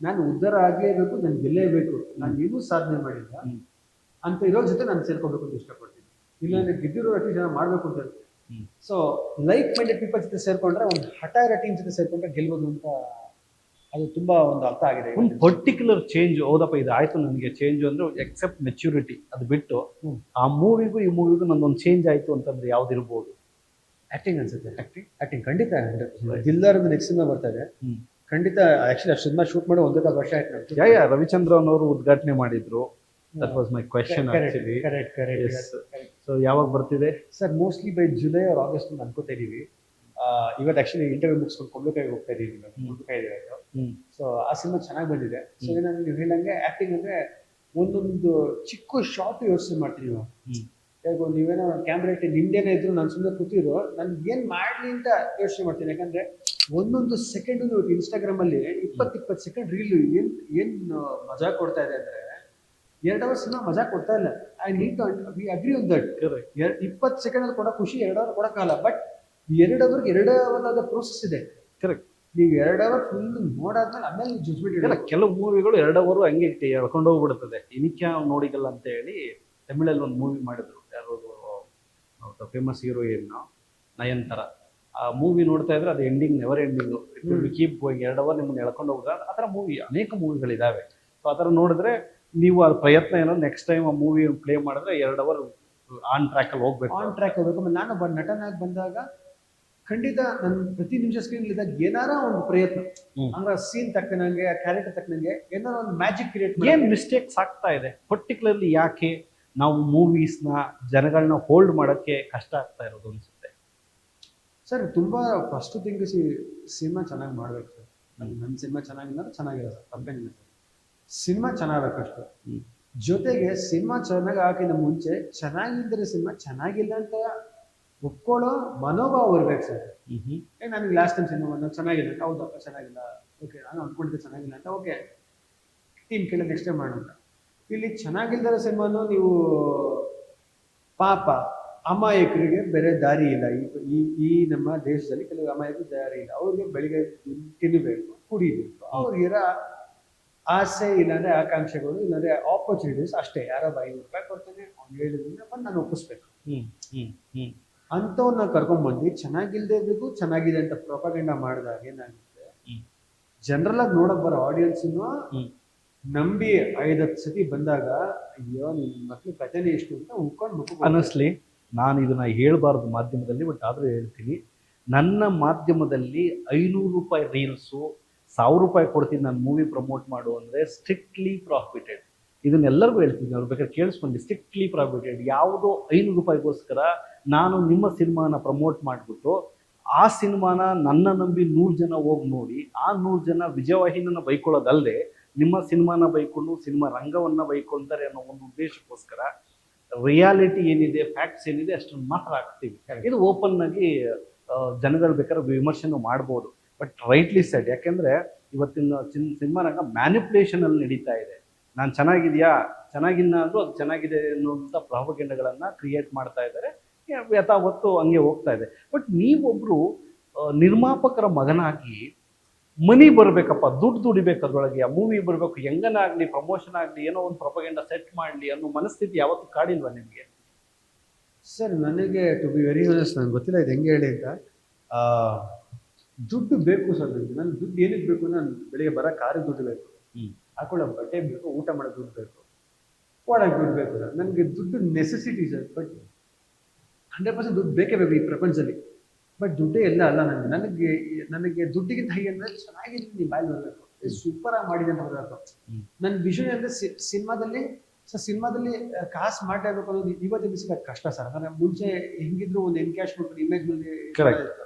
ನಾನು ಉದ್ಧಾರ ಆಗಲೇಬೇಕು, ನಾನು ಗೆಲ್ಲೇಬೇಕು, ನಾನು ಏನೂ ಸಾಧನೆ ಮಾಡಿಲ್ಲ ಅಂತ ಇರೋ ಜೊತೆ ನಾನು ಸೇರ್ಕೋಬೇಕು ಅಂತ ಇಷ್ಟಪಡ್ತೀನಿ. ಇಲ್ಲಾಂದ್ರೆ ಗೆದ್ದಿರೋ ಅಟ್ಲೀಸ್ಟ್ ಜನ ಮಾಡ್ಬೇಕು ಅಂತ ಹೇಳ್ತೀನಿ. ಸೊ ಲೈಕ್ ಮೈಂಡೆಡ್ ಪೀಪಲ್ ಜೊತೆ ಸೇರ್ಕೊಂಡ್ರೆ, ಒಂದು ಹಠ ಇರೋ ಟೀಮ್ ಜೊತೆ ಸೇರ್ಕೊಂಡ್ರೆ ಗೆಲ್ಬೋದು ಅಂತ ಅದು ತುಂಬಾ ಒಂದು ಅರ್ಥ ಆಗಿದೆ. ಒಂದು ಪರ್ಟಿಕ್ಯುಲರ್ ಚೇಂಜ್ ಹೌದಪ್ಪ ಇದು ಆಯ್ತು ನನಗೆ ಚೇಂಜ್ ಅಂದ್ರೆ ಎಕ್ಸೆಪ್ಟ್ ಮೆಚ್ಯೂರಿಟಿ ಅದು ಬಿಟ್ಟು ಆ ಮೂವಿಗೂ ಈ ಮೂವಿಗೂ ನಂದೊಂದು ಚೇಂಜ್ ಆಯ್ತು ಅಂತಂದ್ರೆ ಯಾವ್ದಿರ್ಬೋದು? ಆಕ್ಟಿಂಗ್ ಅನ್ಸುತ್ತೆ. ಆಕ್ಟಿಂಗ್ ಖಂಡಿತ 100%. ದಿಲ್ದಾರ್ ನೆಕ್ಸ್ಟ್ ಸಿನಿಮಾ ಬರ್ತಾ ಇದೆ ಖಂಡಿತ. ಆಕ್ಚುಲಿ ಆ ಸಿನಿಮಾ ಶೂಟ್ ಮಾಡಿ 1.5 ವರ್ಷ ಆಯ್ತು. ರವಿಚಂದ್ರನ್ ಅವರು ಉದ್ಘಾಟನೆ ಮಾಡಿದ್ರು. That was my question actually. Correct. So ಯಾವಾಗ ಬರ್ತಿದೆ sir? Mostly by July or August ಅಂತ ಅನ್ಕೋತಾ ಇದೀವಿ. ಇವತ್ತು ಆಕ್ಚುಲಿ ಇಂಟರ್ವ್ಯೂ ಮುಗಿಸ್ಕೊಂಡು ಕೊಂಡ್ಕಾಯಿಗೆ ಹೋಗ್ತಾ ಇದೀವಿ. ಸೊ ಆ ಸಿನಿಮಾ ಚೆನ್ನಾಗಿ ಬಂದಿದೆ. ಸೊ ಏನಂದ್ರೆ ನೀವು ಹೇಳಂಗೆ ಆಕ್ಟಿಂಗ್ ಅಂದ್ರೆ ಒಂದೊಂದು ಚಿಕ್ಕ ಶಾರ್ಟ್ ಯೋಚನೆ ಮಾಡ್ತೀವಿ ನಾವು. ನೀವೇನೋ ಕ್ಯಾಮ್ರಾ ಇಟ್ಟು ನಿಂದೇನೆ ಇದ್ರು ನಾನು ಸುಮ್ಮನೆ ಕೂತಿರೋ ನನ್ಗೆ ಏನ್ ಮಾಡ್ಲಿ ಅಂತ ಯೋಚನೆ ಮಾಡ್ತೀನಿ. ಯಾಕಂದ್ರೆ ಒಂದೊಂದು ಸೆಕೆಂಡ್ ಇನ್ಸ್ಟಾಗ್ರಾಮ್ ಅಲ್ಲಿ 20 ಸೆಕೆಂಡ್ ರೀಲ್ ಏನ್ ಮಜಾ ಕೊಡ್ತಾ ಇದೆ ಅಂದ್ರೆ 2 ಅವರ್ ಸಿನಿಮಾ ಮಜಾ ಕೊಡ್ತಾ ಇಲ್ಲ. I need to we agree on that. 20 second ಅಲ್ಲಿ ಕೊಡೋ ಖುಷಿ 2 ಅವರ್ ಕೊಡಕ್ಕಾಗಲ್ಲ. ಬಟ್ 2 ಅವರ್ಗೆ 2 ಅವರ್ ಪ್ರೋಸೆಸ್ ಇದೆ. ಕರೆಕ್ಟ್. ನೀವು 2 ಅವರ್ ಫುಲ್ ನೋಡಾದ್ಮೇಲೆ ಆಮೇಲೆ ಜಡ್ಜ್ಮೆಂಟ್ ಇಲ್ಲ. ಕೆಲವು ಮೂವಿಗಳು 2 ಅವರ್ ಹಂಗೆ ಎಳ್ಕೊಂಡು ಹೋಗ್ಬಿಡ್ತದೆ. ಇನಿಕ್ಯಾ ನೋಡಿಗಲ್ಲ ಅಂತ ಹೇಳಿ ತಮಿಳಲ್ಲಿ ಒಂದು ಮೂವಿ ಮಾಡಿದ್ರು. ಯಾರು ಫೇಮಸ್ ಹೀರೋಯಿನ್ ನಯನ್ತಾರ. ಆ ಮೂವಿ ನೋಡ್ತಾ ಇದ್ರೆ ಅದು ending never ending. Keep going. 2 hour ನಿಮ್ಮನ್ನ ಎಳ್ಕೊಂಡು ಹೋಗುದ ಆ ಥರ ಮೂವಿ ಅನೇಕ ಮೂವಿಗಳಿದಾವೆ. ಸೊ ಆ ಥರ ನೋಡಿದ್ರೆ ನೀವು ಆ ಪ್ರಯತ್ನ ಏನೋ ನೆಕ್ಸ್ಟ್ ಟೈಮ್ ಆ ಮೂವಿ ಪ್ಲೇ ಮಾಡಿದ್ರೆ 2 ಅವರ್ ಆನ್ ಟ್ರ್ಯಾಕ್ ಅಲ್ಲಿ ಹೋಗ್ಬೇಕು. ಆನ್ ಟ್ರ್ಯಾಕ್ ಹೋಗ್ಬೇಕು. ನಾನು ನಟನಾಗಿ ಬಂದಾಗ ಖಂಡಿತ ನನ್ನ ಪ್ರತಿ ನಿಮಿಷ ಸ್ಕ್ರೀನ್ ಇದ್ದಾಗ ಏನಾರ ಒಂದು ಪ್ರಯತ್ನ ಅಂದ್ರೆ ಸೀನ್ ತಕ್ಕನಂಗೆ, ಕ್ಯಾರೆಕ್ಟರ್ ತಕ್ಕನಂಗೆ ಏನಾರ ಒಂದು ಮ್ಯಾಜಿಕ್ ಕ್ರಿಯೇಟ್. ಏನ್ ಮಿಸ್ಟೇಕ್ಸ್ ಆಗ್ತಾ ಇದೆ ಪರ್ಟಿಕ್ಯುಲರ್ಲಿ? ಯಾಕೆ ನಾವು ಮೂವೀಸ್ನ ಜನಗಳನ್ನ ಹೋಲ್ಡ್ ಮಾಡೋಕ್ಕೆ ಕಷ್ಟ ಆಗ್ತಾ ಇರೋದು ಅನ್ಸುತ್ತೆ ಸರ್? ತುಂಬಾ ಫಸ್ಟ್ ಥಿಂಗ್ ಸಿನಿಮಾ ಚೆನ್ನಾಗಿ ಮಾಡ್ಬೇಕು ಸರ್. ನನ್ನ ಸಿನಿಮಾ ಚೆನ್ನಾಗಿಲ್ಲ ಚೆನ್ನಾಗಿಲ್ಲ ಸರ್, ತಪ್ಪೇನಿಲ್ಲ ಸರ್. ಸಿನಿಮಾ ಚೆನ್ನಾಗಬೇಕಷ್ಟು. ಜೊತೆಗೆ ಸಿನಿಮಾ ಚೆನ್ನಾಗಿ ಹಾಕಿದ ಮುಂಚೆ ಚೆನ್ನಾಗಿದ್ದರೆ ಸಿನಿಮಾ ಚೆನ್ನಾಗಿಲ್ಲ ಅಂತ ಒಪ್ಕೊಳ್ಳೋ ಮನೋಭಾವ ಇರ್ಬೇಕು ಸರ್. ನನಗೆ ಲಾಸ್ಟ್ ಟೈಮ್ ಸಿನಿಮಾ ಬಂದಾಗ ಚೆನ್ನಾಗಿಲ್ಲ, ಹೌದಪ್ಪ ಚೆನ್ನಾಗಿಲ್ಲ, ಓಕೆ ನಾನು ಅನ್ಕೊಂಡಿದ್ದೆ ಚೆನ್ನಾಗಿಲ್ಲ ಅಂತ, ಓಕೆ ಟೀಮ್ ಕೇಳಿ ನೆಕ್ಸ್ಟ್ ಟೈಮ್ ಮಾಡೋಣ. ಇಲ್ಲಿ ಚೆನ್ನಾಗಿಲ್ದಿರೋ ಸಿನಿಮಾನು ನೀವು ಪಾಪ ಅಮಾಯಕರಿಗೆ ಬೇರೆ ದಾರಿ ಇಲ್ಲ. ಈ ನಮ್ಮ ದೇಶದಲ್ಲಿ ಕೆಲವು ಅಮಾಯಕರು ದಾರಿ ಇಲ್ಲ. ಅವ್ರಿಗೆ ಬೆಳಿಗ್ಗೆ ತಿನ್ನಬೇಕು, ಕುಡಿಬೇಕು, ಅವ್ರಿಗಿರೋ ಆಸೆ ಇಲ್ಲಾಂದ್ರೆ ಆಕಾಂಕ್ಷೆಗಳು ಇಲ್ಲಾಂದ್ರೆ ಆಪರ್ಚುನಿಟೀಸ್ ಅಷ್ಟೇ. ಯಾರೋ 500 ರೂಪಾಯಿ ಕೊಡ್ತಾನೆ, ಅವ್ನು ಹೇಳಿದ್ರೆ ಬಂದು ನಾನು ಒಪ್ಪಿಸ್ಬೇಕು. ಅಂಥವ್ನ ಕರ್ಕೊಂಡ್ಬಂದು ಚೆನ್ನಾಗಿಲ್ದೇ ಬೇಕು ಚೆನ್ನಾಗಿದೆ ಅಂತ ಪ್ರೊಪಗಂಡ ಮಾಡಿದಾಗ ಏನಾಗುತ್ತೆ, ಜನರಲ್ ಆಗಿ ನೋಡಕ್ ಬರೋ ಆಡಿಯನ್ಸ್ನು ನಂಬಿ 5-10 ಸತಿ ಬಂದಾಗ ಅಯ್ಯೋ ನಿಮ್ ಮಕ್ಳು ಕಥೆನೇ ಎಷ್ಟು ಅಂತ ಉಳ್ಕೊಂಡು. ಅನಸ್ಲಿ ನಾನು ಇದನ್ನ ಹೇಳ್ಬಾರ್ದು ಮಾಧ್ಯಮದಲ್ಲಿ, ಬಟ್ ಆದ್ರೂ ಹೇಳ್ತೀನಿ. ನನ್ನ ಮಾಧ್ಯಮದಲ್ಲಿ 500 ರೂಪಾಯಿ ರೀಲ್ಸು 1000 ರೂಪಾಯಿ ಕೊಡ್ತೀನಿ ನಾನು ಮೂವಿ ಪ್ರಮೋಟ್ ಮಾಡು ಅಂದ್ರೆ ಸ್ಟ್ರಿಕ್ಟ್ಲಿ ಪ್ರಾಫಿಟೆಡ್. ಇದನ್ನೆಲ್ಲರಿಗೂ ಹೇಳ್ತೀನಿ, ಅವ್ರು ಬೇಕಾದ್ರೆ ಕೇಳಿಸ್ಕೊಂಡು. ಸ್ಟ್ರಿಕ್ಟ್ಲಿ ಪ್ರಾಫಿಟೆಡ್. ಯಾವುದೋ 500 ರೂಪಾಯಿಗೋಸ್ಕರ ನಾನು ನಿಮ್ಮ ಸಿನಿಮಾನ ಪ್ರಮೋಟ್ ಮಾಡಿಬಿಟ್ಟು ಆ ಸಿನಿಮಾನ ನನ್ನ ನಂಬಿ 100 ಜನ ಹೋಗಿ ನೋಡಿ ಆ 100 ಜನ ವಿಜಯವಾಹಿನಿನ ಬೈಕೊಳ್ಳೋದಲ್ಲದೆ ನಿಮ್ಮ ಸಿನಿಮಾನ ಬೈಕೊಂಡು ಸಿನಿಮಾ ರಂಗವನ್ನ ಬೈಕೊಳ್ತಾರೆ ಅನ್ನೋ ಒಂದು ಉದ್ದೇಶಕ್ಕೋಸ್ಕರ ರಿಯಾಲಿಟಿ ಏನಿದೆ, ಫ್ಯಾಕ್ಟ್ಸ್ ಏನಿದೆ ಅಷ್ಟನ್ನು ಮಾತ್ರ ಹಾಕ್ತೀವಿ. ಇದು ಓಪನ್ ಆಗಿ ಜನಗಳು ಬೇಕಾದ್ರೆ ವಿಮರ್ಶೆನೂ ಮಾಡ್ಬೋದು. But rightly shed. ಯಾಕೆಂದ್ರೆ ಇವತ್ತಿನ ಸಿನಿಮಾ ರಂಗ ಮ್ಯಾನಿಪುಲೇಷನ್ ಅಲ್ಲಿ ನಡೀತಾ ಇದೆ. ನಾನು ಚೆನ್ನಾಗಿದೆಯಾ ಚೆನ್ನಾಗಿಲ್ಲ ಅಂದ್ರೂ ಅದು ಚೆನ್ನಾಗಿದೆ ಅನ್ನುವಂಥ ಪ್ರಾಪಗಂಡಗಳನ್ನ ಕ್ರಿಯೇಟ್ ಮಾಡ್ತಾ ಇದ್ದಾರೆ. ಯಥಾವತ್ತು ಹಂಗೆ ಹೋಗ್ತಾ ಇದೆ. ಬಟ್ ನೀವೊಬ್ರು ನಿರ್ಮಾಪಕರ ಮಗನಾಗಿ ಮನಿ ಬರಬೇಕಪ್ಪ, ದುಡ್ಡು ದುಡಿಬೇಕು, ಅದ್ರೊಳಗೆ ಆ ಮೂವಿ ಬರಬೇಕು, ಹೆಂಗನಾಗ್ಲಿ ಪ್ರಮೋಷನ್ ಆಗಲಿ ಏನೋ ಒಂದು ಪ್ರೊಪಗಂಡ ಸೆಟ್ ಮಾಡಲಿ ಅನ್ನೋ ಮನಸ್ಥಿತಿ ಯಾವತ್ತೂ ಕಾಡಿಲ್ವಾ ನಿಮಗೆ? ಸರ್ ನನಗೆ ಟು ಬಿ ವೆರಿ ಆನೆಸ್ಟ್ ನಂಗೆ ಗೊತ್ತಿಲ್ಲ ಇದು ಹೆಂಗೆ ಹೇಳಿ ಅಂತ. ದುಡ್ಡು ಬೇಕು ಸರ್ ನನಗೆ. ನನ್ನ ದುಡ್ಡು ಏನಕ್ಕೆ ಬೇಕು? ನಾನು ಬೆಳಿಗ್ಗೆ ಬರೋ ಕಾರಿಗೆ ದುಡ್ಡು ಬೇಕು, ಹಾಕೊಳ್ಳೋ ಬಟ್ಟೆ ಬೇಕು, ಊಟ ಮಾಡೋ ದುಡ್ಡು ಬೇಕು, ಓಡಾಕ್ ದುಡ್ಡು ಬೇಕು ಸರ್. ನನಗೆ ದುಡ್ಡು ನೆಸೆಸಿಟಿ ಸರ್. ಬಟ್ 100% ದುಡ್ಡು ಬೇಕೇ ಬೇಕು ಈ ಪ್ರಪಂಚದಲ್ಲಿ. ಬಟ್ ದುಡ್ಡೇ ಎಲ್ಲ ಅಲ್ಲ ನನಗೆ ದುಡ್ಡಿಗಿಂತ ಹೇಗೆ ಅಂದರೆ ಚೆನ್ನಾಗಿದೆ ನೀವು ಬಾಯಲ್ಲಿ ಬರಬೇಕು, ಸೂಪರ್ ಆಗಿ ಮಾಡಿದೆ ಅಂತ ಬರಬೇಕು. ನನ್ನ ವಿಷನ್ ಅಂದರೆ ಸಿನಿಮಾದಲ್ಲಿ ಕಾಸು ಮಾಡಲೇಬೇಕು ಅನ್ನೋದು ಇವತ್ತಿನ ದಿವಸ ಕಷ್ಟ ಸರ್. ಅಂದ್ರೆ ಮುಂಚೆ ಹೆಂಗಿದ್ರು ಒಂದು ಎನ್ಕ್ಯಾಶ್ಮೆಂಟ್ ಇಮೇಜ್ ಮೇಲೆ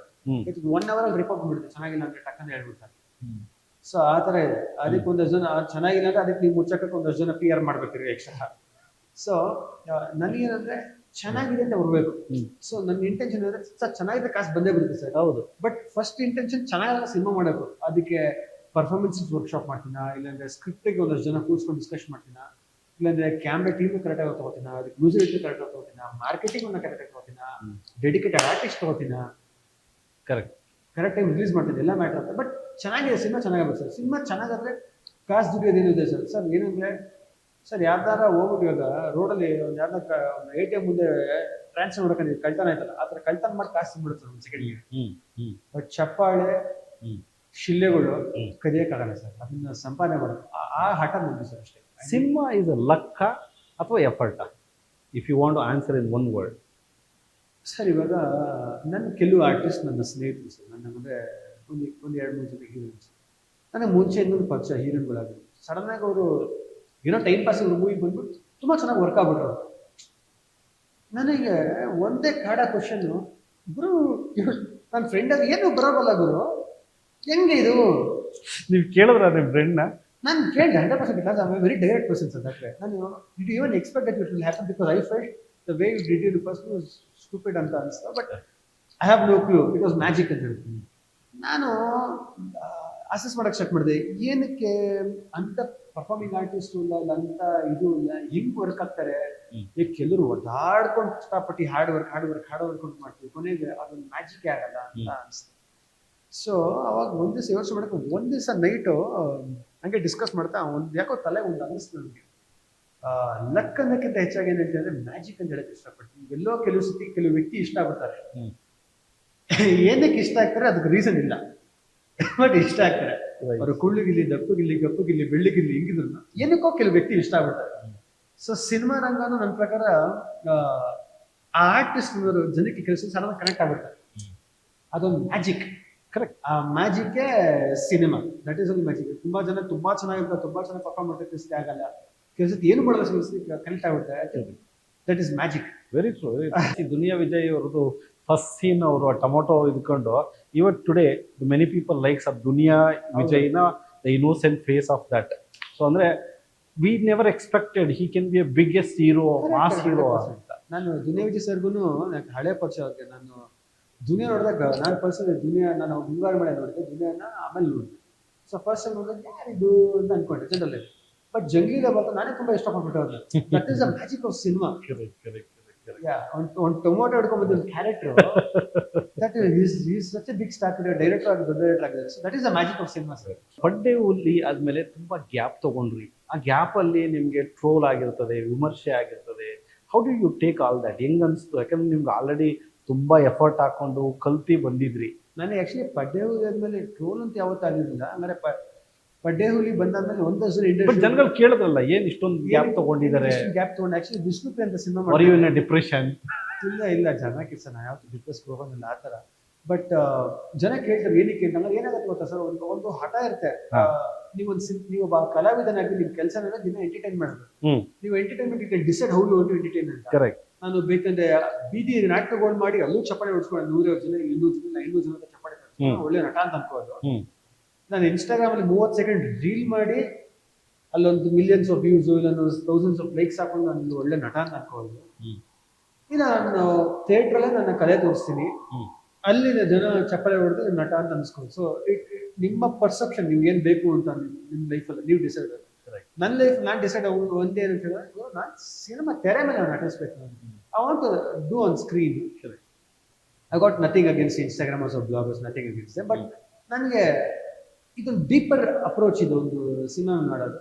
1 ಅವರ್ ಅಲ್ಲಿ ರಿಪೋರ್ಟ್ ಬಿಡುತ್ತೆ ಚೆನ್ನಾಗಿಲ್ಲ ಅಂದ್ರೆ ಟಕ್ಕಂತ ಹೇಳ್ಬಿಡ್ತಾರೆ. ಸೊ ಆ ಥರ ಇದೆ. ಅದಕ್ಕೆ ಒಂದಷ್ಟು ಜನ ಚೆನ್ನಾಗಿಲ್ಲ ಅಂದ್ರೆ ಅದಕ್ಕೆ ನೀವು ಮುಚ್ಚಕ್ಕೆ ಒಂದಷ್ಟು ಜನ PR ಮಾಡ್ಬೇಕ್ರಿ ಎಕ್ಸ್ಟ್ರಾ. ಸೊ ನನಗೇನಂದ್ರೆ ಚೆನ್ನಾಗಿದೆ ಅಂತ ಬರಬೇಕು. ಸೊ ನನ್ನ ಇಂಟೆನ್ಷನ್ ಅಂದ್ರೆ ಸರ್ ಚೆನ್ನಾಗಿದ್ರೆ ಕಾಸು ಬಂದೇ ಬಿಡುತ್ತೆ ಸರ್. ಹೌದು. ಬಟ್ ಫಸ್ಟ್ ಇಂಟೆನ್ಷನ್ ಚೆನ್ನಾಗಿರೋ ಸಿನಿಮಾ ಮಾಡಬೇಕು. ಅದಕ್ಕೆ ಪರ್ಫಾರ್ಮೆನ್ಸ್ ವರ್ಕ್ಶಾಪ್ ಮಾಡ್ತೀನಾ, ಇಲ್ಲಾಂದ್ರೆ ಸ್ಕ್ರಿಪ್ಟಿಗೆ ಒಂದಷ್ಟು ಜನ ಕೂರಿಸ್ಕೊಂಡು ಡಿಸ್ಕಸ್ ಮಾಡ್ತೀನಾ, ಇಲ್ಲಾಂದ್ರೆ ಕ್ಯಾಮ್ರಾ ಟೀಮ್ ಕರೆಕ್ಟಾಗಿ ತಗೋತೀನ, ಅದಕ್ಕೆ ಮ್ಯೂಸಿಕ್ ಕರೆಕ್ಟಾಗಿ ತಗೋತೀನ, ಮಾರ್ಕೆಟಿಂಗ್ ಅನ್ನ ಕರೆಕ್ಟಾಗಿ ತಗೋತೀನ, ಡೆಡಿಕೇಟೆಡ್ ಆರ್ಟಿಸ್ಟ್ ತಗೋತೀನ, ಕರೆಕ್ಟ್ ಟೈಮ್ ರಿಲೀಸ್ ಮಾಡ್ತೀನಿ, ಎಲ್ಲ ಮ್ಯಾಟರ್ ಅಂತ. ಬಟ್ ಚೆನ್ನಾಗಿದೆ ಸಿನಿಮಾ ಚೆನ್ನಾಗಬೇಕು ಸರ್. ಸಿನಿಮಾ ಚೆನ್ನಾಗಾದ್ರೆ ಕಾಸು ದುಡಿಯೋದೇನಿದೆ ಸರ್. ಸರ್ ಏನಂದ್ರೆ ಸರ್ ಯಾವ್ದಾರ ಹೋಗ್ಬಿಟ್ಟು ಇವಾಗ ರೋಡಲ್ಲಿ ಒಂದು ಯಾವ್ದಾರ ATM ಮುಂದೆ ಟ್ರಾನ್ಸ್ಫರ್ ಮಾಡ್ಕೊಂಡು ಕಳ್ತನ ಆಯ್ತಲ್ಲ, ಆ ಥರ ಕಳ್ತನ ಮಾಡಿ ಕಾಸು ತಿನ್ಬಿಡುತ್ತೆ ಒಂದು ಸೆಕೆಂಡ್ಗೆ. ಬಟ್ ಚಪ್ಪಾಳೆ ಶಿಲ್ಲೆಗಳು ಕದಿಯಕ್ಕಾಗಲ್ಲ ಸರ್, ಅದನ್ನ ಸಂಪಾದನೆ ಮಾಡೋದು ಆ ಹಠ ನಮ್ದು ಸರ್ ಅಷ್ಟೇ. ಸಿನಿಮಾ ಇಸ್ ಅ ಲಕ್ಕ ಅಥವಾ ಎಫರ್ಟಾ, if you want to answer in one word? Sir ಇವಾಗ ನನ್ನ ಕೆಲವು ಆರ್ಟಿಸ್ಟ್ ನನ್ನ ಸ್ನೇಹಿತರು ಸರ್, ನನ್ನ ಅಂದರೆ ಒಂದು 2-3 ಜನ ಹೀರೋಯಿನ್ಸ್ ನನಗೆ ಮುಂಚೆಯಿಂದ ಪರಿಚಯ ಹೀರೋಯಿನ್ಗಳಾಗಿದ್ರು. ಸಡನ್ ಆಗಿ ಅವರು ಏನೋ ಟೈಮ್ ಪಾಸ್ ಮೂವಿ ಬಂದ್ಬಿಟ್ಟು ತುಂಬ ಚೆನ್ನಾಗಿ ವರ್ಕ್ ಆಗ್ಬಿಟ್ರು. ನನಗೆ ಒಂದೇ ಕಾಡ ಕ್ವಶನ್ನು, ಗುರು ನನ್ನ ಫ್ರೆಂಡ್ ಅದು ಏನು ಬರೋಬಲ್ಲ ಗುರು, ಹೆಂಗೆ ಇದು? ನೀವು ಕೇಳಿದ್ರ ನಿಮ್ಮ ಫ್ರೆಂಡ್ನ? ನಾನು ಕೇಳಿದೆ 100%, because I am very direct person sir. That way ನಾನು did you even expect that it will happen, because I felt the way you did it first was stupid ಅಂತ ಅನಿಸ್ತಾ. But I have no clue, it was magic ಅಂತ ಹೇಳ್ತೀನಿ. ನಾನು assess ಮಾಡಕ್ಕೆ start ಮಾಡಿದೆ, ಏನಕ್ಕೆ ಅಂತ ಪರ್ಫಾರ್ಮಿಂಗ್ ಆರ್ಟಿಸ್ಟು ಇಲ್ಲ, ಇಲ್ಲ ಅಂತ ಇದು ಇಲ್ಲ, ಹಿಂಗೆ ವರ್ಕ್ ಆಗ್ತಾರೆ. ಈಗ ಕೆಲವರು ಒದ್ದಾಡ್ಕೊಂಡು ಕಷ್ಟಪಟ್ಟು ಹಾರ್ಡ್ ವರ್ಕ್ ಮಾಡ್ತೀವಿ, ಕೊನೆಗೆ ಅದೊಂದು ಮ್ಯಾಜಿಕ್ ಆಗಲ್ಲ ಅಂತ ಅನಿಸ್ತು. ಸೊ ಅವಾಗ ಒಂದು ದಿವಸ ಯೋಚನೆ ಮಾಡಕ್ಕೆ ಒಂದು ದಿವಸ ನೈಟು ಹಂಗೆ ಡಿಸ್ಕಸ್ ಮಾಡ್ತಾ ಯಾಕೋ ತಲೆ ಒಂದು ಅನ್ನಿಸ್ತು ನನಗೆ. ಲಕ್ ಅನ್ನೋಕ್ಕಿಂತ ಹೆಚ್ಚಾಗಿ ಏನು ಹೇಳ್ತೀನಿ ಅಂದರೆ ಮ್ಯಾಜಿಕ್ ಅಂತ ಹೇಳಕ್ಕೆ ಇಷ್ಟಪಡ್ತೀನಿ. ಎಲ್ಲೋ ಕೆಲವು ಸತಿ ಕೆಲವು ವ್ಯಕ್ತಿ ಇಷ್ಟ ಆಗ್ಬಿಡ್ತಾರೆ. ಏನಕ್ಕೆ ಇಷ್ಟ ಆಗ್ತಾರೆ ಅದಕ್ಕೆ ರೀಸನ್ ಇಲ್ಲ, ಬಟ್ ಇಷ್ಟ ಆಗ್ತಾರೆ. ಅವರು ಕುಳ್ಳಿಗಿಲ್ಲಿ, ದಪ್ಪಗಿಲ್ಲಿ, ಕಪ್ಪಗಿಲ್ಲಿ, ಬೆಳ್ಳಿಗಿಲ್ಲಿ, ಹಿಂಗಿದ್ರು ಏನಕ್ಕೋ ಕೆಲವು ವ್ಯಕ್ತಿ ಇಷ್ಟ ಆಗ್ಬಿಡ್ತಾರೆ. ಸೊ ಸಿನಿಮಾ ರಂಗನೂ ನನ್ನ ಪ್ರಕಾರ ಆ ಆರ್ಟಿಸ್ಟ್ ಜನಕ್ಕೆ ಕೆಲಸ ಸಡನ್ ಕನೆಕ್ಟ್ ಆಗ್ಬಿಡ್ತಾರೆ. ಅದೊಂದು ಮ್ಯಾಜಿಕ್. ಕರೆಕ್ಟ್. ಆ ಮ್ಯಾಜಿಕ್ಕೇ ಸಿನಿಮಾ. ದಟ್ ಈಸ್ ಒಂದು ಮ್ಯಾಜಿಕ್. ತುಂಬಾ ಜನ ತುಂಬಾ ಚೆನ್ನಾಗಿರ್ತಾರೆ, ತುಂಬಾ ಚೆನ್ನಾಗಿ ಪರ್ಫಾರ್ಮ್ ಮಾಡ್ತಾರೆ, ಕೆಲಸಕ್ಕೆ ಆಗಲ್ಲ, ಕೆಲಸಕ್ಕೆ ಏನು ಮಾಡೋದು ಕನೆಕ್ಟ್ ಆಗ್ಬಿಡುತ್ತೆ. That is magic. Very true. Duniya Vijay ಅವ್ರದ್ದು ಫಸ್ಟ್ ಸೀನ್ ಅವರು ಟೊಮೊಟೊ ಇದ್ಕೊಂಡು, ಇವತ್ತು today many people likes of Duniya ವಿಜಯ್ನ the innocent face of that. So ಅಂದ್ರೆ we never expected he can be a biggest hero, mass hero ಅಂತ. ನಾನು ದುನಿಯಾ ವಿಜಯ್ ಸರ್ಗುನು ಹಳೆ ಪರಿಚಯ ಅವ್ರಿಗೆ. ನಾನು ದುನಿಯಾ ನೋಡಿದಾಗ ನಾನು ಪರ್ಸನಲಿ ದುನಿಯಾ ನಾನು ಮುಂಗಾರು ಮಳೆ ನೋಡಿದೆ, ದುನಿಯಾನ ಆಮೇಲೆ ನೋಡಿದೆ. ಸೊ ಫಸ್ಟ್ ಟೈಮ್ ನೋಡಿದಾಗ ಯಾರಿದು ಅಂತ ಅನ್ಕೊಂಡೆ ಜನರಲ್. ಬಟ್ ಜಂಗ್ಲಿದ ಬಂತ ನಾನೇ ತುಂಬಾ ಇಷ್ಟಪಟ್ಬಿಟ್ಟೆ ಅವ್ರನ್ನ. That is a magic of cinema. ಒಂದು ಟೊಮೊಟೊ ಹಿಡ್ಕೊಂಡ್ಬಂದ ಒಂದು character, that is such a big star, director ಆಗಿ ದೊಡ್ಡ ಡೈರೆಕ್ಟರ್ ಆಗಿದ್ದಾರೆ. So that is a magic of cinema sir. Padde Huli ಆದ್ಮೇಲೆ ತುಂಬಾ ಗ್ಯಾಪ್ ತಗೊಂಡ್ರಿ. ಆ ಗ್ಯಾಪ್ ಅಲ್ಲಿ ನಿಮ್ಗೆ ಟ್ರೋಲ್ ಆಗಿರ್ತದೆ, ವಿಮರ್ಶೆ ಆಗಿರ್ತದೆ. How do you take all that? ಹೆಂಗ್ ಅನ್ಸ್ತು? ಯಾಕಂದ್ರೆ ನಿಮ್ಗೆ ಆಲ್ರೆಡಿ ತುಂಬಾ ಎಫರ್ಟ್ ಹಾಕೊಂಡು ಕಲ್ತಿ ಬಂದಿದ್ರಿ. ನನಗೆ ಆಕ್ಚುಲಿ ಪಡ್ಡೆ ಹುಲಿ ಆದ್ಮೇಲೆ ಟ್ರೋಲ್ ಅಂತ ಯಾವತ್ತೂ ಆಗಿರಲಿಲ್ಲ. ಹಂಗಾರೆ ಪಡ್ಡೆ ಹುಲಿ ಬಂದಾದ್ಮೇಲೆ ಒಂದಷ್ಟು ಜನಗಳು ಕೇಳಿದ್ರಲ್ಲ, ಏನ್ ಇಷ್ಟೊಂದು ಗ್ಯಾಪ್ ತಗೊಂಡಿದ್ದಾರೆ? ಗ್ಯಾಪ್ ತಗೊಂಡು ಆಕ್ಚುಲಿ ವಿಷ್ಣುಪ್ರಿಯ ಅಂತ ಸಿನಿಮಾ ಮಾಡಿ ಡಿಪ್ರೆಷನ್ ಇಲ್ಲ ಜನಕ್ಕೆ ಸರ್, ನಾ ಯಾವತ್ತು ಡಿಪ್ರೆಸ್ ಹೋಗೋದಿಲ್ಲ ಆ ಥರ. ಬಟ್ ಜನ ಕೇಳ್ತಾರೆ ಏನಕ್ಕೆ ಅಂತ. ಏನಾಗುತ್ತೆ ಗೊತ್ತಾ ಸರ್, ಒಂದು ಹಠ ಇರುತ್ತೆ. ನೀವು ಒಬ್ಬ ಕಲಾವಿದನಾಗಿ ನಿಮ್ಮ ಕೆಲಸ ದಿನ ಎಂಟರ್ಟೈನ್ ಮಾಡೋದು. ನೀವು entertainment you decide how you want to entertain ಅಂತ. ಕರೆಕ್ಟ್. ನಾನು ಬೇಕಂದ್ರೆ ಬೀದಿ ನಾಟಕಗಳು ಮಾಡಿ ಅಲ್ಲೂ ಚಪ್ಪಾಳೆ ಹೊಡ್ಸ್ಕೊಂಡು 100 ಜನ 200 ಜನ 500 ಜನ ಚಪ್ಪಾಳೆ ಒಳ್ಳೆ ನಟ ಅಂತ ಅನ್ಕೋದು. ನಾನು ಇನ್ಸ್ಟಾಗ್ರಾಮ್ ಅಲ್ಲಿ 30 ಸೆಕೆಂಡ್ ರೀಲ್ ಮಾಡಿ ಅಲ್ಲೊಂದು ಮಿಲಿಯನ್ಸ್ ಆಫ್ ವ್ಯೂಸ್ ಇಲ್ಲ ಥೌಸಂಡ್ಸ್ ಆಫ್ ಲೈಕ್ಸ್ ಹಾಕೊಂಡು ನಾನು ಒಳ್ಳೆ ನಟ ಅಂತ ಅನ್ಕೋದು. ಇನ್ನು ನಾನು ಥಿಯೇಟ್ರಲ್ಲೇ ನನ್ನ ಕಲೆ ತೋರಿಸ್ತೀನಿ, ಅಲ್ಲಿನ ಜನ ಚಪ್ಪಾಳೆ ಹೊಡೆದು ನಟ ಅಂತ ಅನ್ಸ್ಕೊಂಡು. ಸೊ ನಿಮ್ಮ ಪರ್ಸೆಪ್ಷನ್, ನೀವು ಏನ್ ಬೇಕು ಅಂತ ನಿಮ್ಮ ಲೈಫಲ್ಲಿ ನೀವು ಡಿಸೈಡ್. ನನ್ನ ಲೈಫ್ ನಾನು ಡಿಸೈಡ್ ಒಂದೇ ಅಂತ ಹೇಳಿದ್ರೆ, ನಾನು ಸಿನಿಮಾ ತೆರೆ ಮೇಲೆ ನಾನು ನಟಿಸ್ಬೇಕು. I want to do on screen. I got nothing against Instagrammers of bloggers, nothing against. But ನನಗೆ ಇದೊಂದು ಡೀಪರ್ ಅಪ್ರೋಚ್ ಇದೆ ಒಂದು ಸಿನಿಮಾ ಮಾಡೋದು.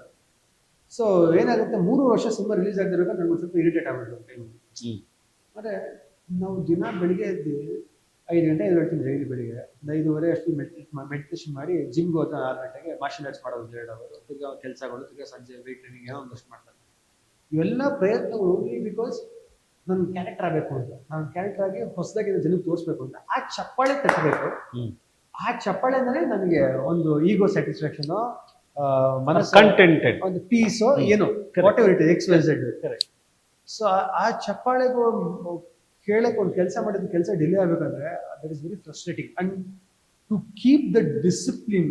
ಸೊ ಏನಾಗುತ್ತೆ, 3 ವರ್ಷ ಸಿನಿಮಾ ರಿಲೀಸ್ ಆಗಿರ್ಬೇಕಾದ್ರೆ ನನಗೆ ಸ್ವಲ್ಪ ಇರಿಟೇಟ್ ಆಗ್ಬಿಟ್ಟು ಟೈಮ್. ಮತ್ತೆ ನಾವು ದಿನ ಬೆಳಿಗ್ಗೆ ಎದ್ದು 5 ಗಂಟೆ ಹೇಳ್ತೀನಿ ಡೈಲಿ ಬೆಳಿಗ್ಗೆ. 5:30 ಅಷ್ಟು ಮೆಡಿಟೇಷನ್ ಮಾಡಿ ಜಿಮ್ಗೆ ಹೋದ 6 ಗಂಟೆಗೆ ಮಾರ್ಷಲ್ ಆರ್ಟ್ಸ್ ಮಾಡೋದು 2 ಅವರ್, ತಿರ್ಗಾ ಕೆಲಸಗಳು, ತಿರ್ಗಾ ಸಂಜೆ ವೇಟ್ ಟ್ರೈನಿಂಗ್ ಏನೋ ಒಂದಷ್ಟು ಮಾಡ್ತಾರೆ. ಇವೆಲ್ಲ ಪ್ರಯತ್ನಗಳು ಓನ್ಲಿ ಬಿಕಾಸ್ ನನ್ನ ಕ್ಯಾರೆಕ್ಟರ್ ಆಗಬೇಕು ಅಂತ. ನಾನು ಕ್ಯಾರೆಕ್ಟರ್ ಆಗಿ ಹೊಸದಾಗಿ ಜನಕ್ಕೆ ತೋರಿಸ್ಬೇಕು ಅಂತ. ಆ ಚಪ್ಪಾಳೆ ತಟ್ಟಬೇಕು. ಆ ಚಪ್ಪಾಳೆ ಅಂದರೆ ನನಗೆ ಒಂದು ಈಗೋ ಸ್ಯಾಟಿಸ್ಫ್ಯಾಕ್ಷನ್, ಮನಸ್ಸು ಕಂಟೆಂಟೆಡ್, ಒಂದು ಪೀಸು, ಏನೋ whatever it is, XYZ. So ಆ ಚಪ್ಪಾಳೆಗೂ ಕೇಳಕ್ಕೆ ಒಂದು ಕೆಲಸ ಮಾಡಿದ ಕೆಲಸ ಡಿಲೇ ಆಗಬೇಕಂದ್ರೆ that is very frustrating. And to keep the discipline,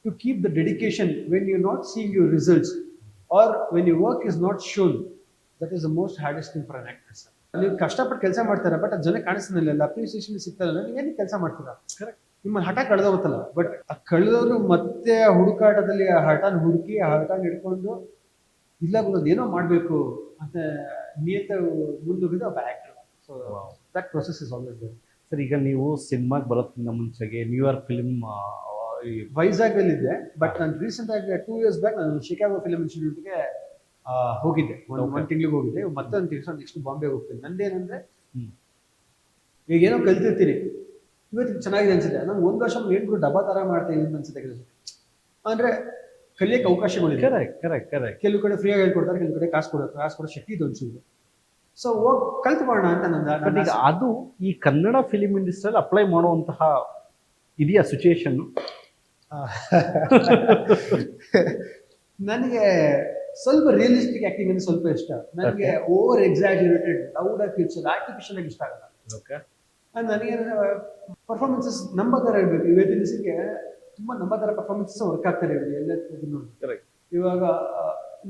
to keep the dedication when you not seeing your results or when you work is not shown, that is the most hardest thing for an actor. ನೀವು ಕಷ್ಟಪಟ್ಟು ಕೆಲಸ ಮಾಡ್ತಾರೆ, but ಅದು ಜನ ಕಾಣಿಸ್ತಿಲ್ಲ, appreciation ಸಿಗ್ತಲ್ಲ, ನೀವು ಏನಕ್ಕೆ ಕೆಲಸ ಮಾಡ್ತೀರಾ? ಕರೆಕ್ಟ್. ನಿಮ್ಮ ಹಠ ಕಳೆದೋಗುತ್ತಲ್ಲ. ಬಟ್ ಆ ಕಳೆದವರು ಮತ್ತೆ ಆ ಹುಡುಕಾಟದಲ್ಲಿ ಆ ಹಠನ ಹುಡುಕಿ ಆ ಹಠನ ಹಿಡ್ಕೊಂಡು ಇಲ್ಲ ಬರೋದು ಏನೋ ಮಾಡಬೇಕು ಅಂತ ನಿಯತ ಮುಂದೋಗಿದ್ದು ಒಬ್ಬ actor. So that process is always there. Sir, ಈಗ ನೀವು ಸಿನಿಮಾಗೆ ಬರೋದಕ್ಕಿಂತ ಮುಂಚೆಗೆ ನ್ಯೂಯಾರ್ಕ್ ಫಿಲ್ಮ್ ವೈಜಾಗ್ ಅಲ್ಲಿ ಇದ್ದೆ. ಬಟ್ ನಾನು ರೀಸೆಂಟ್ ಆಗಿ 2 years ಬ್ಯಾಕ್ ನಾನು ಶಿಕಾಗೋ ಫಿಲ್ಮ್ ಇನ್ಸ್ಟಿಟ್ಯೂಟ್ಗೆ ಹೋಗಿದ್ದೆ. ಒಂದು ತಿಂಗಳಿಗೆ ಹೋಗಿದ್ದೆ. ಮತ್ತೊಂದು ತಿಳ್ಸೋ ನೆಕ್ಸ್ಟ್ ಬಾಂಬೆ ಹೋಗ್ತೀನಿ. ನಂದೇನಂದ್ರೆ ಈಗ ಏನೋ ಕಲ್ತಿರ್ತೀನಿ, ಇವತ್ತು ಚೆನ್ನಾಗಿದೆ ಅನ್ಸುತ್ತೆ. ನಾನು ಒಂದು ವರ್ಷ ಏನ್ಗೂ ಡಬ್ಬಾ ತರ ಮಾಡ್ತಾ ಇದ್ದೀನಿ ಅನ್ಸುತ್ತೆ ಕೆಲಸ. ಅಂದ್ರೆ ಕಲಿಯಕ್ಕೆ ಅವಕಾಶಗಳಿದೆ. ಕರೆಕ್ಟ್. ಕೆಲವು ಕಡೆ ಫ್ರೀಯಾಗಿ ಹೇಳ್ಕೊಡ್ತಾರೆ, ಕೆಲವು ಕಡೆ ಕಾಸು ಕೊಡೋ ಶಕ್ತಿ ಇದೆ ಒಂಚೂರು. ಸೊ ಹೋಗಿ ಕಲ್ತ್ಕೊಳ್ಳೋಣ ಅಂತ ಬಟ್ ಈಗ ಅದು ಈ ಕನ್ನಡ ಫಿಲಿಂ ಇಂಡಸ್ಟ್ರಿಯಲ್ಲಿ ಅಪ್ಲೈ ಮಾಡುವಂತಹ ಇದೆಯಾ ಸಿಚುಯೇಷನ್? ನನಗೆ ಸ್ವಲ್ಪ ರಿಯಲಿಸ್ಟಿಕ್ ಆಕ್ಟಿಂಗ್ ಅಂದ್ರೆ ಸ್ವಲ್ಪ ಇಷ್ಟ. ನನಗೆ ಓವರ್ ಎಕ್ಸಾಜುರೇಟೆಡ್ ಲೌಡ್ ಆಗಿ ಪಿಕ್ಚರ್ ಆರ್ಟಿಫಿಷಿಯಲ್ ಆಗಿ ಇಷ್ಟ ಆಗಲ್ಲ. ನನಗೆ ಪರ್ಫಾರ್ಮೆನ್ಸಸ್ ನಮ್ಮ ತರ ಇರ್ಬೇಕು. ಇವತ್ತಿನ ದಿವಸಕ್ಕೆ ತುಂಬಾ ನಮ್ಮ ತರ ಪರ್ಫಾರ್ಮೆನ್ಸಸ್ ವರ್ಕ್ ಆಗ್ತಾರೆ ಎಲ್ಲ. ಇವಾಗ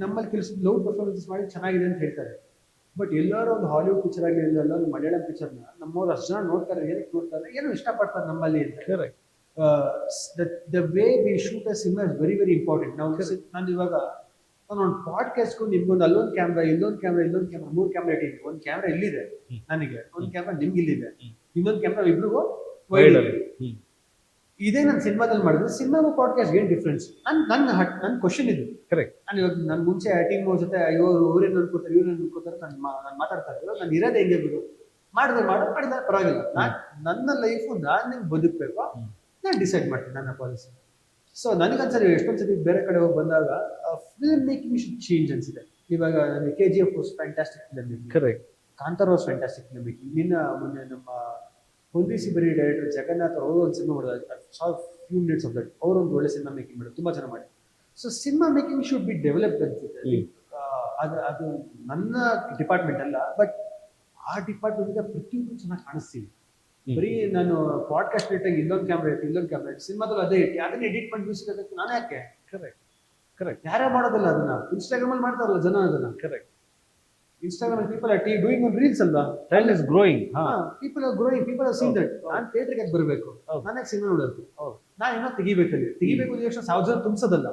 ನಮ್ಮಲ್ಲಿ ಕೆಲಸ ಲೌಡ್ ಪರ್ಫಾರ್ಮೆನ್ಸಸ್ ಮಾಡಿ ಚೆನ್ನಾಗಿದೆ ಅಂತ ಹೇಳ್ತಾರೆ. ಬಟ್ ಎಲ್ಲರೂ ಒಂದು ಹಾಲಿವುಡ್ ಪಿಕ್ಚರ್ ಆಗಲಿ, ಎಲ್ಲ ಒಂದು ಮಲಯಾಳಂ ಪಿಕ್ಚರ್ನ ನಮ್ಮವ್ರು ಅಷ್ಟು ಜನ ನೋಡ್ತಾರೆ. ಏನಕ್ಕೆ ನೋಡ್ತಾರೆ, ಏನೋ ಇಷ್ಟಪಡ್ತಾರೆ ನಮ್ಮಲ್ಲಿ ಅಂತ. The way we shoot a cinema is very very important. ನಾನು ಇವಾಗ ಒಂದು ಪಾಡ್ಕಾಸ್ಟ್ಗೂ ನಿಮ್ಗೊಂದು ಅಲ್ಲೊಂದು ಕ್ಯಾಮ್ರಾ, ಇಲ್ಲೊಂದು ಕ್ಯಾಮ್ರಾ, 3 ಕ್ಯಾಮ್ರಾ ಇಟ್ಟಿದ್ದೀನಿ. ಒಂದು ಕ್ಯಾಮ್ರಾ ಇಲ್ಲಿದೆ ನನಗೆ, ಒಂದು ಕ್ಯಾಮ್ರಾ ನಿಮ್ಗೆ ಇಲ್ಲಿದೆ, ಇನ್ನೊಂದು ಕ್ಯಾಮ್ರಾ ಇಬ್ರಿಗೂ ವೈಡ್. ಇದೇ ನಾನು ಸಿನಿಮಾದಲ್ಲಿ ಮಾಡಿದ್ರೆ ಸಿನಿಮಾಗೂ ಪಾಡ್ಕಾಸ್ಟ್ ಏನ್ ಡಿಫ್ರೆನ್ಸ್? ನನ್ನ ಕ್ವಶನ್ ಇದು. ಕರೆಕ್ಟ್. ನಾನು ಇವಾಗ ನನ್ನ ಮುಂಚೆ ಟೀಮ್ ಜೊತೆ ಅಯ್ಯೋ ಅವ್ರೇನು ಅನ್ಕೋತಾರೆ, ಇವ್ರೇನು ಅನ್ಕೋತಾರೆ ನಾನು ಮಾತಾಡ್ತಾರೆ. ನಾನು ಇರೋದೇ ಹೆಂಗೆ ಬಿಡು, ಮಾಡಿದ್ರೆ ಪರವಾಗಿಲ್ಲ. ನನ್ನ ಲೈಫು ನಾನು ಹೆಂಗೆ ಬದುಕಬೇಕು ನಾನು ಡಿಸೈಡ್ ಮಾಡ್ತೀನಿ, ನನ್ನ ಪಾಲಿಸಿ. ಸೊ ನನಗನ್ಸರಿ ಎಷ್ಟೊಂದು ಸತಿ ಬೇರೆ ಕಡೆ ಹೋಗಿ ಬಂದಾಗ ಫಿಲ್ಮ್ ಮೇಕಿಂಗ್ ಶುಡ್ ಚೇಂಜ್ ಅನ್ಸಿದೆ. ಇವಾಗ KGF was fantastic film making, correct. Kantara was fantastic film making. ಮೊನ್ನೆ ನಮ್ಮ ಹೊಂದಿಸಿ ಬರೀ ಡೈರೆಕ್ಟರ್ ಜಗನ್ನಾಥ್ ಅವರು ಒಂದು ಸಿನಿಮಾ ಮಾಡಿದ್ರು, ಫ್ಯೂ ಮಿನಿಟ್ಸ್ ಆಫ್ ದಟ್. ಅವರು ಒಂದು ಒಳ್ಳೆ ಸಿನಿಮಾ ಮೇಕಿಂಗ್ ಮಾಡೋದು, ತುಂಬಾ ಚೆನ್ನಾಗಿ ಮಾಡಿ. So cinema making should be developed ಅನ್ಸುತ್ತೆ. ಅದು ನನ್ನ ಡಿಪಾರ್ಟ್ಮೆಂಟ್ ಅಲ್ಲ, ಬಟ್ ಆ ಡಿಪಾರ್ಟ್ಮೆಂಟ್ ಪ್ರತಿಯೊಂದು ಚೆನ್ನಾಗಿ ಕಾಣಿಸ್ತೀವಿ. ಬರೀ ನಾನು ಪಾಡ್ಕಾಸ್ಟ್ ಇಟ್ಟಾಗ ಇಲ್ಲೊಂದು ಕ್ಯಾಮ್ರಾ ಇಟ್ಟು ಸಿನಿಮಾದಲ್ಲಿ ಅದೇ ಇಟ್ಟು ಅದನ್ನ ಎಡಿಟ್ ಮಾಡಿ ಮ್ಯೂಸಿಕ್ ಅದಕ್ಕೆ ನಾನು ಯಾಕೆ? ಕರೆಕ್ಟ್. ಯಾರೇ ಮಾಡೋದಿಲ್ಲ ಅದನ್ನ. ಇನ್ಸ್ಟಾಗ್ರಾಮ್ ಅಲ್ಲಿ ಮಾಡ್ತಾರಲ್ಲ ಜನ ಅದನ್ನ. Correct. Instagram people are doing on reels ಅಲ್ವಾ? Trend is growing. People are growing, people are seen that. ನಾನು ಥಿಯೇಟರ್ಗೆ ಯಾಕೆ ಬರಬೇಕು? ನಾನು ಯಾಕೆ ಸಿನಿಮಾ ನೋಡಬೇಕು? ನಾನು ಏನೋ ತೆಗಿಬೇಕಲ್ಲಿ. ತೆಗಿಬೇಕು ಅಂದ್ರೆ ಎಷ್ಟು 1000 ಜನ ತುಂಬಿಸೋದಲ್ಲ,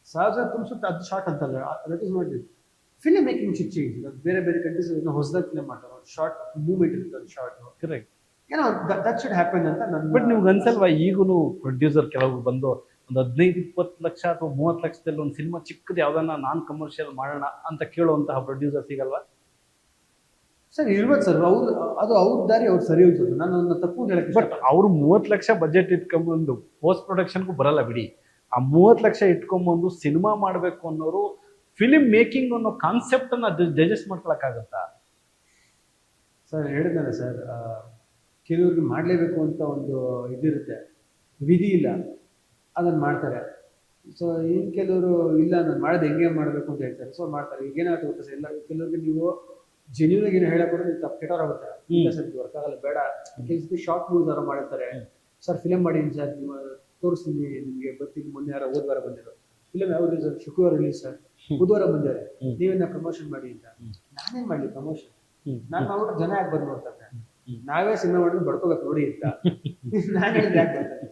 1000 ಜನ ತುಂಬಿಸುತ್ತೆ ಅದು ಶಾರ್ಟ್ ಅಂತಲ್ಲ. That is not it. Film making should change. ಬೇರೆ ಬೇರೆ ಕಂಟ್ರೀಸ್ ಹೊಸದಾಗಿ ಫಿಲ್ಮ್ ಮಾಡ್ತಾರೆ, ಶಾರ್ಟ್ ಮೂವ್ಮೆಂಟ್ ಇರುತ್ತೆ, ಶಾರ್ಟ್. ಕರೆಕ್ಟ್. ಏನೋ ದಟ್ ಶುಡ್ ಹ್ಯಾಪನ್ ಅಂತ ನನ್ನ. ಬಟ್ ನಿಮ್ಗೆ ಅನ್ಸಲ್ವಾ ಈಗೂನು ಪ್ರೊಡ್ಯೂಸರ್ ಕೆಲವು ಬಂದು ಒಂದು 15-20 ಲಕ್ಷ ಅಥವಾ 30 ಲಕ್ಷದಲ್ಲಿ ಒಂದು ಸಿನಿಮಾ ಚಿಕ್ಕದು ಯಾವ್ದನ್ನ ನಾನ್ ಕಮರ್ಷಿಯಲ್ ಮಾಡೋಣ ಅಂತ ಕೇಳುವಂತಹ ಪ್ರೊಡ್ಯೂಸರ್ ಸಿಗಲ್ವಾ? ಸರ್ ಇರ್ಬೋದು ಸರ್. ಅದು ಅವ್ರ ದಾರಿ ಅವ್ರು ಸರಿ ಹೋಗ್ತದೆ. ನಾನು ತಪ್ಪು ಹೇಳಕ್ಕೆ. ಬಟ್ ಅವ್ರು 30 ಲಕ್ಷ ಬಜೆಟ್ ಇಟ್ಕೊಂಡ್ಬಂದು ಪೋಸ್ಟ್ ಪ್ರೊಡಕ್ಷನ್ಗೂ ಬರಲ್ಲ ಬಿಡಿ. ಆ 30 ಲಕ್ಷ ಇಟ್ಕೊಂಡ್ಬಂದು ಸಿನಿಮಾ ಮಾಡಬೇಕು ಅನ್ನೋರು ಫಿಲಿಂ ಮೇಕಿಂಗ್ ಅನ್ನೋ ಕಾನ್ಸೆಪ್ಟ್ ಅನ್ನ ಡೈಜೆಸ್ಟ್ ಮಾಡ್ಕೊಳಕ್ಕಾಗತ್ತಾ? ಸರ್ ಹೇಳಿದ್ನಲ್ಲ ಸರ್, ಕೆಲವ್ರಿಗೆ ಮಾಡಲೇಬೇಕು ಅಂತ ಒಂದು ಇದಿರುತ್ತೆ, ವಿಧಿ ಇಲ್ಲ, ಅದನ್ನು ಮಾಡ್ತಾರೆ. ಸೊ ಇನ್ನು ಕೆಲವರು ಇಲ್ಲ ನಾನು ಮಾಡೋದು ಹೆಂಗೆ ಮಾಡಬೇಕು ಅಂತ ಹೇಳ್ತಾರೆ. ಸೊ ಮಾಡ್ತಾರೆ. ಈಗ ಏನಾಗುತ್ತೆ ಗೊತ್ತಾ ಸರ್, ಎಲ್ಲ ಕೆಲವ್ರಿಗೆ ನೀವು ಜೆನ್ಯೂನ್ ಆಗಿ ಏನು ಹೇಳಕ್ ನೀವು ತಪ್ಪು ಕೆಟ್ಟವ್ರಾಗುತ್ತೆ. ಇಲ್ಲ ಸರ್ ವರ್ಕ್ ಆಗಲ್ಲ, ಬೇಡ. ಕೆಲಸ ಶಾರ್ಟ್ ಮೂವ್ಸ್ ಯಾರು ಮಾಡಿರ್ತಾರೆ. ಸರ್ ಫಿಲಮ್ ಮಾಡೀನಿ ಸರ್, ನೀವು ತೋರಿಸ್ತೀನಿ ನಿಮಗೆ, ಬರ್ತೀನಿ. ಮೊನ್ನೆ ಯಾರೋ ಹೋದ್ವಾರ ಬಂದಿರೋ ಫಿಲಮ್ ಯಾವ್ದು ಸರ್, ಶುಕ್ರವಾರ ರಿಲೀಸ್ ಸರ್, ಬುಧವಾರ ಬಂದಿದ್ದಾರೆ, ನೀವೇನ ಪ್ರಮೋಷನ್ ಮಾಡಿ ಅಂತ. ನಾನೇನ್ ಮಾಡ್ಲಿ ಪ್ರಮೋಷನ್? ನಾನು ಮಾಡ್ಬಿಟ್ಟು ಜನ ಯಾಕೆ ಬಂದು ನೋಡ್ತಾರೆ? ನಾವೇ ಸಿನಿಮಾ ಮಾಡಿದ್ರೆ ಬಡ್ಕೋಬೇಕು ನೋಡಿ ಅಂತ ನಾನು ಹೇಳಿದ್ರೆ ಯಾಕೆ ಬರ್ತಾರೆ?